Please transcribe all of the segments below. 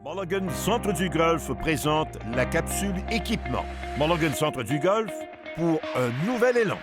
Mulligan Centre du Golf présente la capsule équipement. Mulligan Centre du Golf pour un nouvel élan.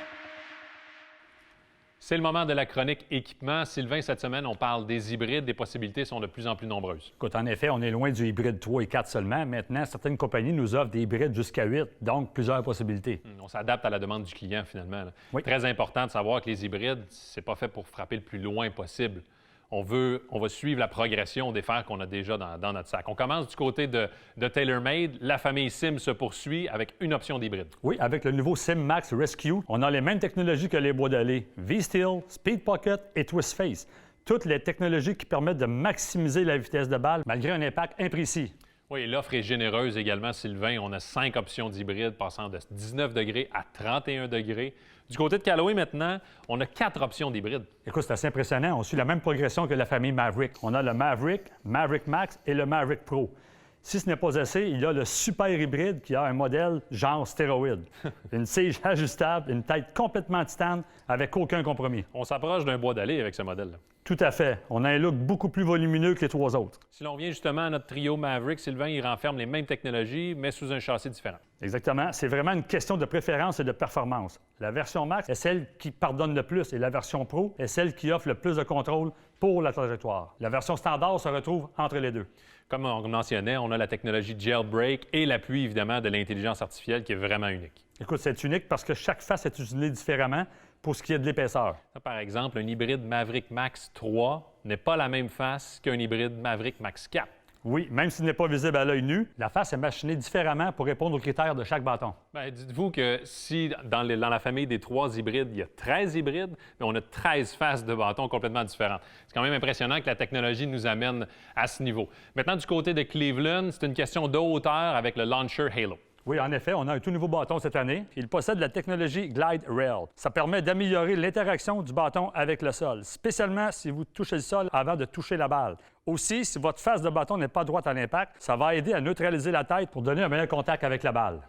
C'est le moment de la chronique équipement. Sylvain, cette semaine, on parle des hybrides. Les possibilités sont de plus en plus nombreuses. Écoute, en effet, on est loin du hybride 3 et 4 seulement. Maintenant, certaines compagnies nous offrent des hybrides jusqu'à 8, donc plusieurs possibilités. On s'adapte à la demande du client, finalement. Oui. Très important de savoir que les hybrides, c'est pas fait pour frapper le plus loin possible. On va suivre la progression des fers qu'on a déjà dans notre sac. On commence du côté de TaylorMade. La famille Sim se poursuit avec une option d'hybride. Oui, avec le nouveau Sim Max Rescue, on a les mêmes technologies que les bois d'allée. V-Steel, Speed Pocket et Twist Face. Toutes les technologies qui permettent de maximiser la vitesse de balle malgré un impact imprécis. Oui, l'offre est généreuse également, Sylvain. On a 5 options d'hybride passant de 19 degrés à 31 degrés. Du côté de Callaway, maintenant, on a 4 options d'hybride. Écoute, c'est assez impressionnant. On suit la même progression que la famille Maverick. On a le Maverick, Maverick Max et le Maverick Pro. Si ce n'est pas assez, il y a le super hybride qui a un modèle genre stéroïde. Une tige ajustable, une tête complètement titane avec aucun compromis. On s'approche d'un bois d'allée avec ce modèle-là. Tout à fait. On a un look beaucoup plus volumineux que les 3 autres. Si l'on vient justement à notre trio Maverick, Sylvain, il renferme les mêmes technologies, mais sous un châssis différent. Exactement. C'est vraiment une question de préférence et de performance. La version Max est celle qui pardonne le plus et la version Pro est celle qui offre le plus de contrôle pour la trajectoire. La version standard se retrouve entre les deux. Comme on mentionnait, on a la technologie Jailbreak et l'appui, évidemment, de l'intelligence artificielle qui est vraiment unique. Écoute, c'est unique parce que chaque face est utilisée différemment pour ce qui est de l'épaisseur. Par exemple, un hybride Maverick Max 3 n'est pas la même face qu'un hybride Maverick Max 4. Oui, même s'il n'est pas visible à l'œil nu, la face est machinée différemment pour répondre aux critères de chaque bâton. Bien, dites-vous que si dans la famille des 3 hybrides, il y a 13 hybrides, bien, on a 13 faces de bâtons complètement différentes. C'est quand même impressionnant que la technologie nous amène à ce niveau. Maintenant, du côté de Cleveland, c'est une question de hauteur avec le Launcher Halo. Oui, en effet, on a un tout nouveau bâton cette année. Il possède la technologie Glide Rail. Ça permet d'améliorer l'interaction du bâton avec le sol, spécialement si vous touchez le sol avant de toucher la balle. Aussi, si votre face de bâton n'est pas droite à l'impact, ça va aider à neutraliser la tête pour donner un meilleur contact avec la balle.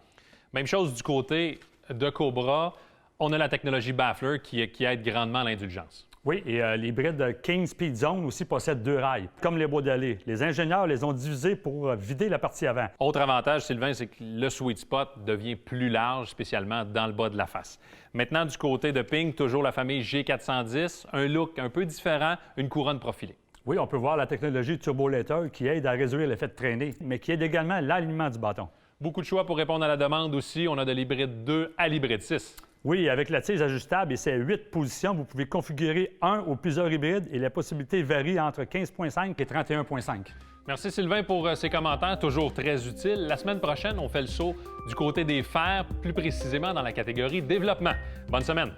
Même chose du côté de Cobra. On a la technologie Baffler qui aide grandement à l'indulgence. Oui, et l'hybride King Speed Zone aussi possède 2 rails, comme les bois d'allée. Les ingénieurs les ont divisés pour vider la partie avant. Autre avantage, Sylvain, c'est que le sweet spot devient plus large, spécialement dans le bas de la face. Maintenant, du côté de Ping, toujours la famille G410, un look un peu différent, une couronne profilée. Oui, on peut voir la technologie Turbolator qui aide à réduire l'effet de traînée, mais qui aide également l'alignement du bâton. Beaucoup de choix pour répondre à la demande aussi. On a de l'hybride 2 à l'hybride 6. Oui, avec la tige ajustable et ses 8 positions, vous pouvez configurer un ou plusieurs hybrides et les possibilités varient entre 15,5 et 31,5. Merci Sylvain pour ces commentaires, toujours très utiles. La semaine prochaine, on fait le saut du côté des fers, plus précisément dans la catégorie développement. Bonne semaine!